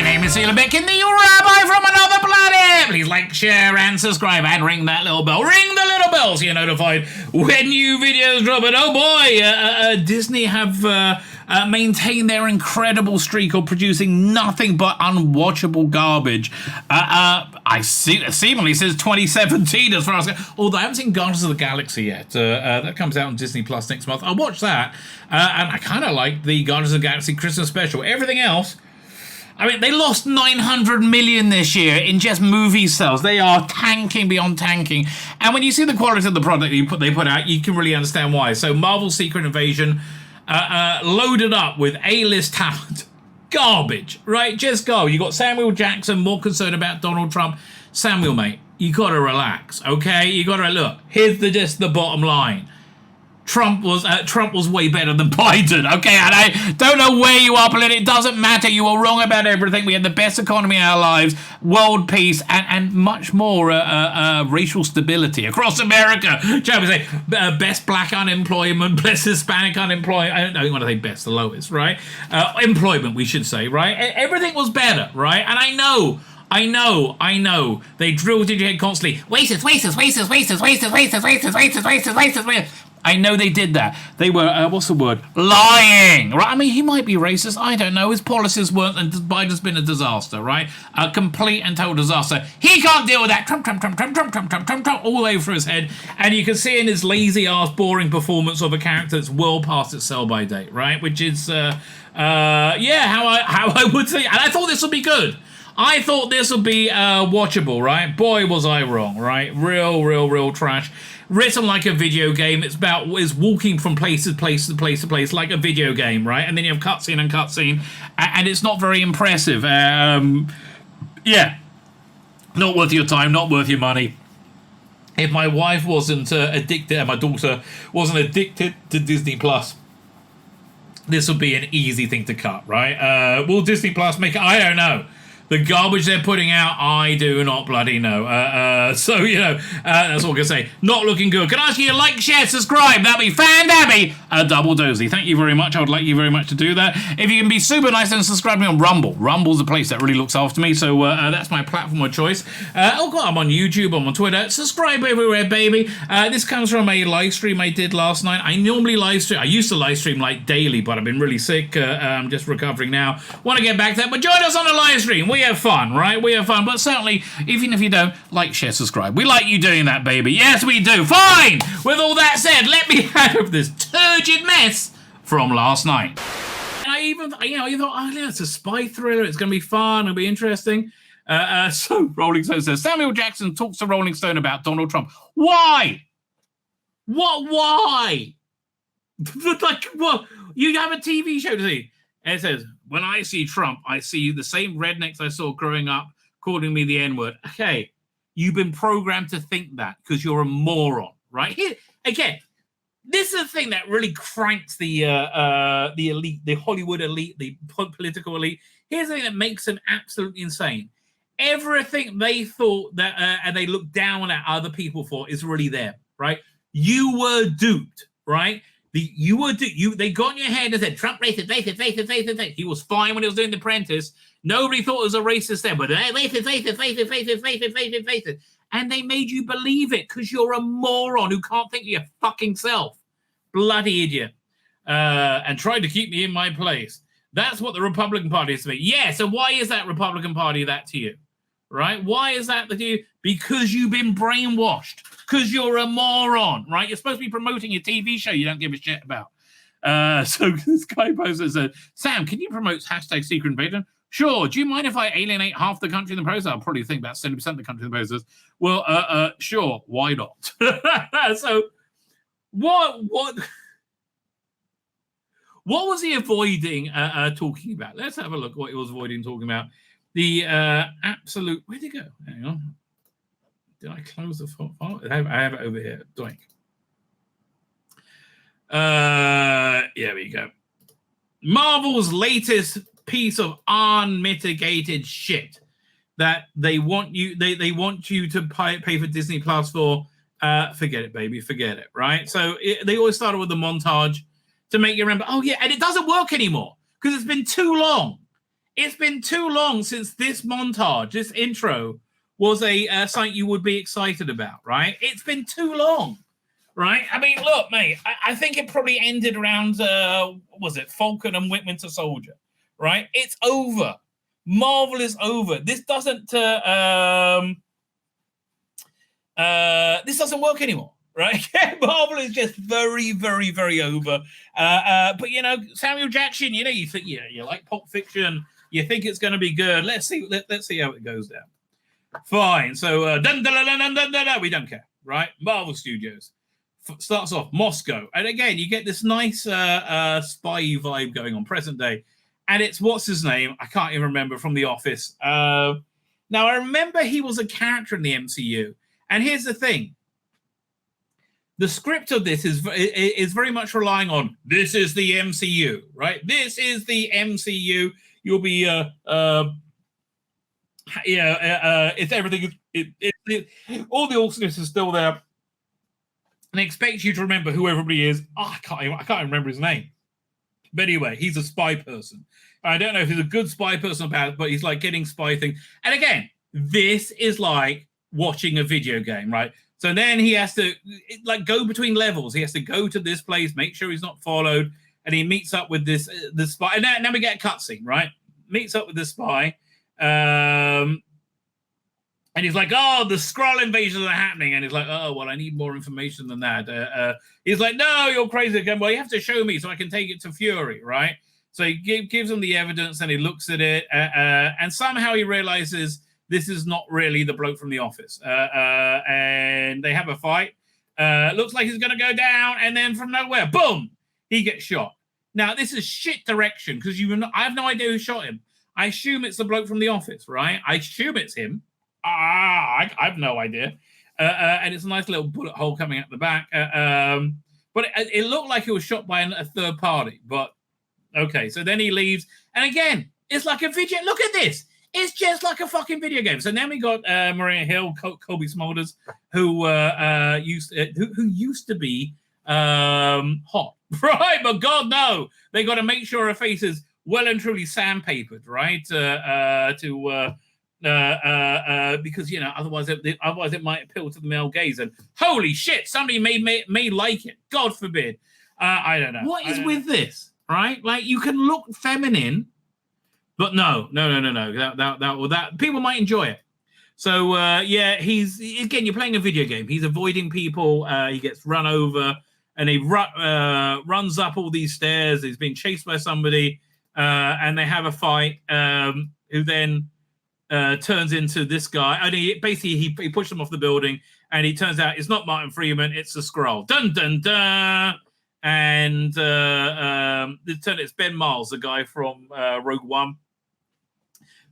name is Tzvi Lebetkin, the Rabbi from another planet. Please like, share, and subscribe, and ring that little bell. Ring the little bell so you're notified when new videos drop. And oh boy, Disney have maintained their incredible streak of producing nothing but unwatchable garbage. Seemingly since 2017, as far as although I haven't seen Guardians of the Galaxy yet. That comes out on Disney Plus next month. I'll watch that, and I kind of like the Guardians of the Galaxy Christmas special. Everything else, I mean, they lost 900 million this year in just movie sales. They are tanking beyond tanking. And when you see the quality of the product they put out, you can really understand why. So Marvel's Secret Invasion, loaded up with A-list talent. Garbage, right? Just go. You got Samuel Jackson more concerned about Donald Trump. Samuel, mate, you got to relax, okay? You got to look. Here's just the bottom line. Trump was way better than Biden, okay? And I don't know where you are, but it doesn't matter. You were wrong about everything. We had the best economy in our lives, world peace, and much more racial stability across America. Shall we say best black unemployment, best Hispanic unemployment. I don't want to say best, the lowest, right? Employment, we should say, right? Everything was better, right? And I know. They drilled in your head constantly. Racist. I know they did that. They were, what's the word? Lying, right? I mean, he might be racist. I don't know. His policies weren't, and Biden's been a disaster, right? A complete and total disaster. He can't deal with that. Trump, all over his head. And you can see in his lazy-ass, boring performance of a character that's well past its sell-by date, right? Which is, how I would say. And I thought this would be good. I thought this would be watchable, right? Boy, was I wrong, right? Real trash. Written like a video game. It's walking from place to place like a video game, right? And then you have cutscene, and it's not very impressive. Not worth your time, not worth your money. If my wife wasn't addicted, and my daughter wasn't addicted to Disney Plus, this would be an easy thing to cut, right? Will Disney Plus make it? I don't know. The garbage they're putting out, I do not bloody know. That's all I can say. Not looking good. Can I ask you to like, share, subscribe? That'd be fan-dabby. Double dozy. Thank you very much. I would like you very much to do that. If you can be super nice and subscribe me on Rumble. Rumble's a place that really looks after me, so that's my platform of choice. I'm on YouTube, I'm on Twitter. Subscribe everywhere, baby. This comes from a live stream I did last night. I normally live stream. I used to live stream like daily, but I've been really sick. I'm just recovering now. Want to get back to that, but join us on the live stream. We have fun, right? We have fun, but certainly, even if you don't, like, share, subscribe. We like you doing that, baby. Yes, we do. Fine! With all that said, let me have this turgid mess from last night. And I even thought, it's a spy thriller. It's going to be fun. It'll be interesting. So, Rolling Stone says, Samuel Jackson talks to Rolling Stone about Donald Trump. Why? Why? Like, what? You have a TV show to see. And it says, when I see Trump, I see the same rednecks I saw growing up calling me the N-word. Okay, you've been programmed to think that because you're a moron, right? Here, again, this is the thing that really cranks the elite, the Hollywood elite, the political elite. Here's the thing that makes them absolutely insane. Everything they thought that and they look down at other people for is really them, right? You were duped, right? They got in your head and said, Trump racist. He was fine when he was doing The Apprentice. Nobody thought it was a racist then, but racist. And they made you believe it because you're a moron who can't think of your fucking self. Bloody idiot. And tried to keep me in my place. That's what the Republican Party is to me. Yeah, so why is that Republican Party that to you? Right? Why is that to you? Because you've been brainwashed. Because you're a moron, right? You're supposed to be promoting your TV show you don't give a shit about. So this guy posted said, Sam, can you promote hashtag Secret Invasion? Sure. Do you mind if I alienate half the country in the process? I'll probably think about 70% of the country in the process. Well, sure. Why not? So what was he avoiding talking about? Let's have a look what he was avoiding talking about. The absolute... Where'd it go? Hang on. Did I close the file? I have it over here. Doink. Here we go. Marvel's latest piece of unmitigated shit that they want you to pay for Disney Plus for. Forget it, baby. Forget it, right? So they always started with the montage to make you remember, oh, yeah, and it doesn't work anymore because it's been too long. It's been too long since this montage, this intro, was a something you would be excited about, right? It's been too long, right? I mean, look, mate, I think it probably ended around, was it Falcon and Winter Soldier, right? It's over. Marvel is over. This doesn't work anymore, right? Marvel is just very, very, very over. But you know, Samuel Jackson, you know, you think you like Pulp Fiction, you think it's going to be good. Let's see how it goes down. Fine. So we don't care, right? Marvel Studios starts off Moscow, and again you get this nice spy vibe going on, present day, and it's what's his name? I can't even remember, from The Office. Now I remember he was a character in the MCU, and here's the thing: the script of this is very much relying on this is the MCU, right? This is the MCU. You'll be it's everything. All the awesomeness is still there, and they expect you to remember who everybody is. Oh, I can't remember his name. But anyway, he's a spy person. I don't know if he's a good spy person about it, but he's like getting spy things. And again, this is like watching a video game, right? So then he has to like go between levels. He has to go to this place, make sure he's not followed, and he meets up with this spy. And now we get a cutscene, right? Meets up with the spy. And he's like, oh, the Skrull invasions are happening. And he's like, oh, well, I need more information than that. He's like, no, you're crazy again. Well, you have to show me so I can take it to Fury, right? So he gives him the evidence and he looks at it. And somehow he realizes this is not really the bloke from The Office. And they have a fight. Looks like he's going to go down. And then from nowhere, boom, he gets shot. Now, this is shit direction because I have no idea who shot him. I assume it's the bloke from The Office, right? I assume it's him. I have no idea. And it's a nice little bullet hole coming out the back. But it looked like it was shot by a third party. But, okay, so then he leaves. And again, it's like a video. Look at this. It's just like a fucking video game. So then we got Maria Hill, Colby Smulders, who used to be hot, right? But God, no. They got to make sure her face is well and truly sandpapered, right? Because you know, otherwise it might appeal to the male gaze. And holy shit, somebody may like it. God forbid. I don't know. What is with this, right? Like you can look feminine, but no. That people might enjoy it. So yeah, you're playing a video game. He's avoiding people. He gets run over, and he runs up all these stairs. He's being chased by somebody. And they have a fight, who then turns into this guy. And he pushed him off the building, and he turns out it's not Martin Freeman, it's a Skrull. Dun dun dun. And it's Ben Miles, the guy from Rogue One,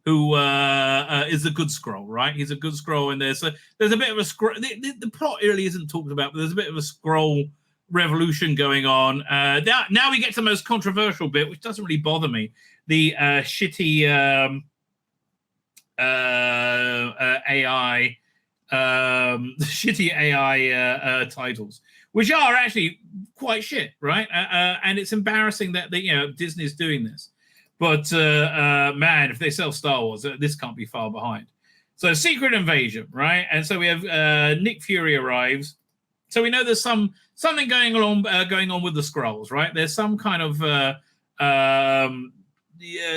who is a good Skrull, right? He's a good Skrull, and there's a bit of a Skrull. The plot really isn't talked about, but there's a bit of a Skrull revolution going on. Now we get to the most controversial bit, which doesn't really bother me. The shitty AI titles, which are actually quite shit, right? And it's embarrassing that Disney's doing this. But man, if they sell Star Wars, this can't be far behind. So Secret Invasion, right? And so we have Nick Fury arrives. So we know there's something going on with the Skrulls, right? There's some kind of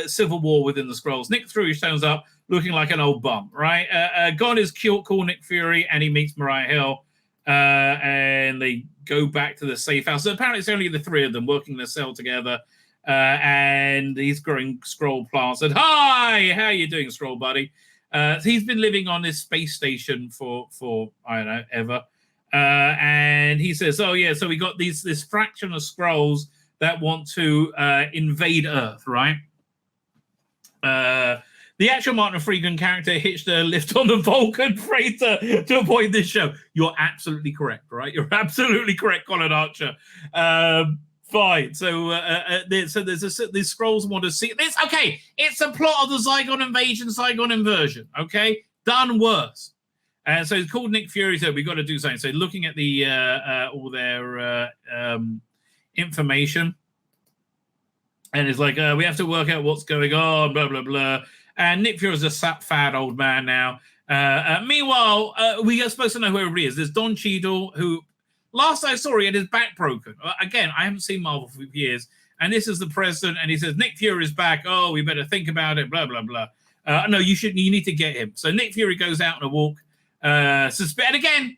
civil war within the Skrulls. Nick Fury turns up looking like an old bum, right? God is cool Nick Fury, and he meets Mariah Hill, and they go back to the safe house. So apparently it's only the three of them working in a cell together, and he's growing Skrull plants. And hi, how you doing, Skrull buddy? He's been living on this space station for I don't know, ever. And he says, oh yeah, so we got this fraction of Skrulls that want to invade Earth, right? The actual Martin Freeman character hitched a lift on the Vulcan freighter to avoid this show. You're absolutely correct, right? You're absolutely correct, Colin Archer. Fine. So these Skrulls want to see this. Okay, it's a plot of the Zygon invasion, Zygon inversion. Okay, done worse. And so it's called Nick Fury. So we've got to do something. So looking at the all their information, And it's like, we have to work out what's going on, blah, blah, blah. And Nick Fury's a fat old man now. Meanwhile, we are supposed to know who everybody is. There's Don Cheadle, who last I saw, he had his back broken. Again, I haven't seen Marvel for years. And this is the president, and he says, Nick Fury is back. Oh, we better think about it, blah, blah, blah. No, you need to get him. So Nick Fury goes out on a walk. And again,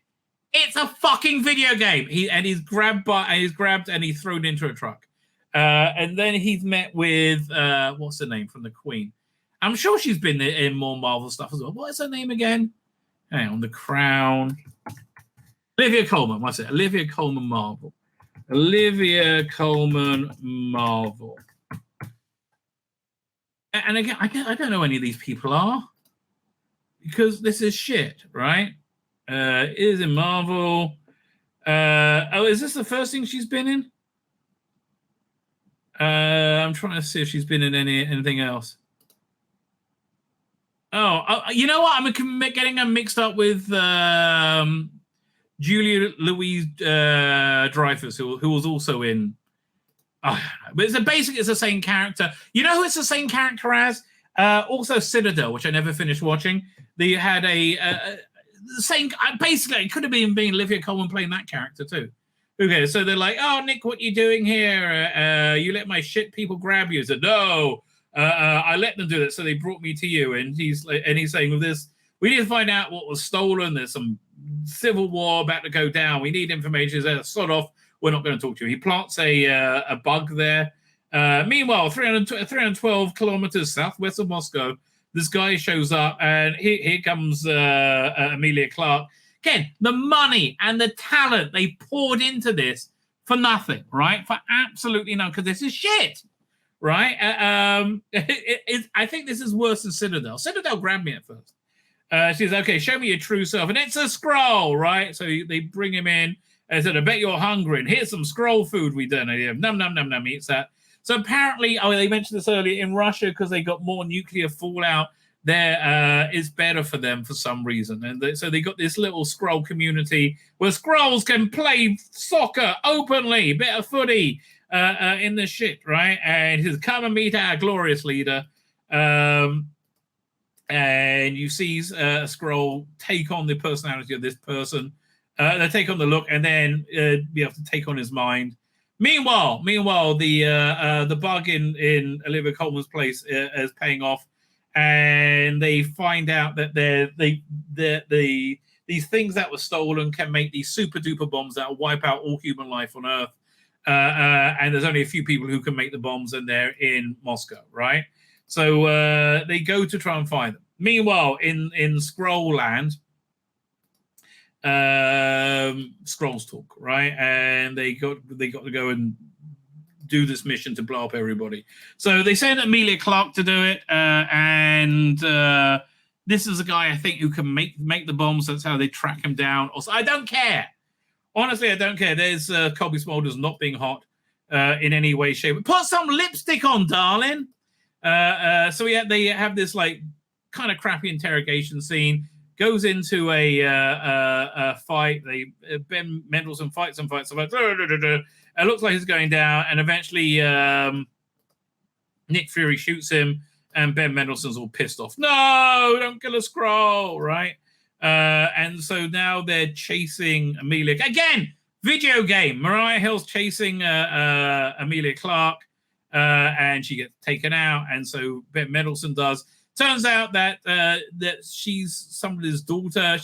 it's a fucking video game. He's grabbed and he's thrown into a truck. And then he's met with, what's her name from the Queen? I'm sure she's been in more Marvel stuff as well. What is her name again? Hang on, The Crown. Olivia Colman, what's it? Olivia Colman Marvel. Olivia Colman Marvel. And again, I don't know any of these people are. Because this is shit, right? It is in Marvel. Is this the first thing she's been in? I'm trying to see if she's been in anything else. Oh, you know what? I'm getting them mixed up with Julia Louise Dreyfus, who was also in. But it's the same character. You know who it's the same character as? Also Citadel, which I never finished watching. They had the same. Basically, it could have been Olivia Colman playing that character too. Okay, so they're like, "Oh, Nick, what are you doing here? You let my shit people grab you." I said, "No, I let them do that, so they brought me to you." And he's saying, "With this, we need to find out what was stolen. There's some civil war about to go down. We need information." So sort of, we're not going to talk to you. He plants a bug there. Meanwhile, 312 kilometers southwest of Moscow, this guy shows up, and here comes Emilia Clarke. Again, the money and the talent they poured into this for nothing, right? For absolutely nothing, because this is shit, right? I think this is worse than Citadel. Citadel grabbed me at first. She says, "Okay, show me your true self." And it's a scroll, right? So they bring him in and said, "I bet you're hungry, and here's some scroll food we done." And num, num, num, num, eats that. So apparently, they mentioned this earlier, in Russia, because they got more nuclear fallout, there is better for them for some reason. And so they got this little scroll community where scrolls can play soccer openly, bit of footy in the shit, right? And he says, "Come and meet our glorious leader." And you see a scroll take on the personality of this person. They take on the look, and then you have to take on his mind. Meanwhile, the bug in Olivia Colman's place is paying off, and they find out that these things that were stolen can make these super duper bombs that will wipe out all human life on Earth. And there's only a few people who can make the bombs, and they're in Moscow, right? So they go to try and find them. Meanwhile, in Skrull Land, Skrulls talk, right? And they got to go and do this mission to blow up everybody. So they send Emilia Clarke to do it, and this is a guy, I think, who can make the bombs. That's how they track him down. Also, I don't care. Honestly, I don't care. There's Colby Smulders not being hot in any way, shape. Put some lipstick on, darling. So they have this like kind of crappy interrogation scene. Goes into a fight. Ben Mendelsohn fights. It looks like he's going down, and eventually Nick Fury shoots him, and Ben Mendelsohn's all pissed off. No, don't kill a Skrull, right? And so now they're chasing Emilia. Again, video game. Mariah Hill's chasing Emilia Clarke, and she gets taken out, and so Ben Mendelsohn does. Turns out that she's somebody's daughter.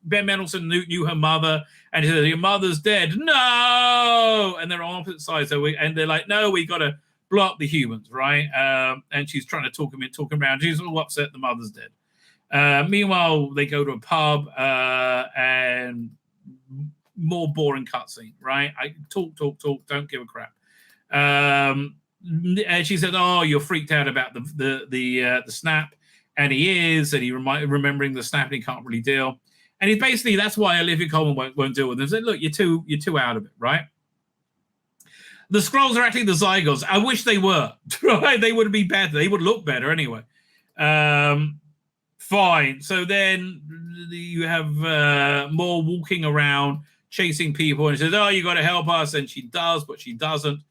Ben Mendelsohn knew her mother, and he said, "Your mother's dead." No, and they're on opposite sides. And they're like, "No, we got to blow up the humans, right?" And she's trying to talk him around. She's all upset the mother's dead. Meanwhile, they go to a pub, and more boring cutscene, right? I talk, don't give a crap. And she said, "Oh, you're freaked out about the snap," and he is, and he remembering the snap, and he can't really deal. And he basically, that's why Olivia Colman won't deal with him. He said, "Look, you're too out of it, right?" The Skrulls are actually the Zygotes. I wish they were. Right? They would be better. They would look better anyway. Fine. So then you have more walking around, chasing people, and she says, "Oh, you got to help us," and she does, but she doesn't.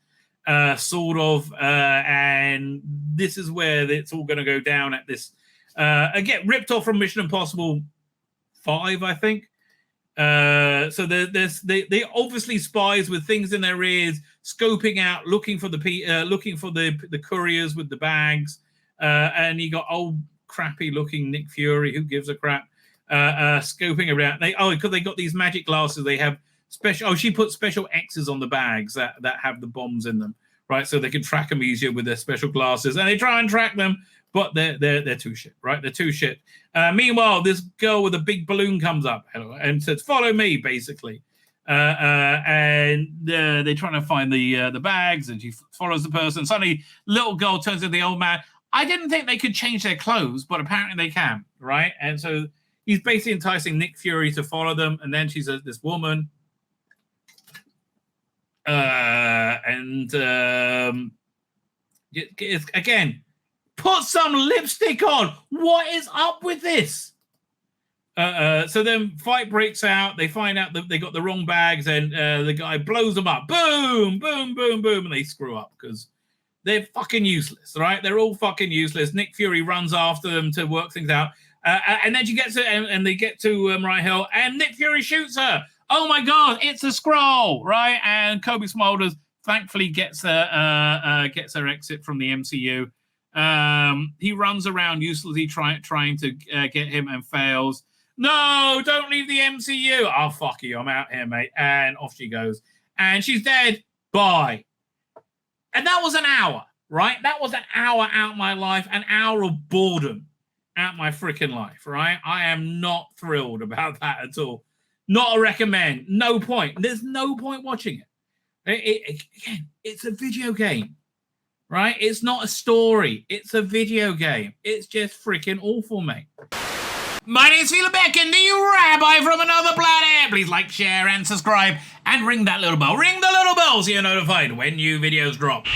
sort of. And this is where it's all going to go down at this. Again, ripped off from Mission Impossible 5, I think. So they obviously spies with things in their ears, scoping out, looking for the couriers with the bags. And you got old crappy looking Nick Fury, who gives a crap, scoping around. Because they got these magic glasses, they have special. She put special X's on the bags that have the bombs in them, right? So they can track them easier with their special glasses, and they try and track them, but they're too shit, right? They're too shit. Meanwhile, this girl with a big balloon comes up and says, "Follow me," basically. And they're trying to find the bags, and she follows the person. Suddenly, little girl turns into the old man. I didn't think they could change their clothes, but apparently they can, right? And so he's basically enticing Nick Fury to follow them, and then she's this woman. Again, put some lipstick on. What is up with this? So then fight breaks out. They find out that they got the wrong bags, and the guy blows them up. Boom, boom, boom, boom, and they screw up because they're fucking useless, right? They're all fucking useless. Nick Fury runs after them to work things out. And then she gets it, and they get to Mariah Hill, and Nick Fury shoots her. Oh my God, it's a Skrull, right? And Kobe Smulders thankfully gets her exit from the MCU. He runs around uselessly trying to get him and fails. No, don't leave the MCU. Oh, fuck you, I'm out here, mate. And off she goes. And she's dead. Bye. And that was an hour, right? That was an hour out of my life, an hour of boredom out of my freaking life, right? I am not thrilled about that at all. Not a recommend. No point. There's no point watching it. Again, it's a video game, right? It's not a story. It's a video game. It's just freaking awful, mate. My name's Tzvi Lebetkin, the Rabbi from another planet. Please like, share, and subscribe, and ring that little bell. Ring the little bell so you're notified when new videos drop.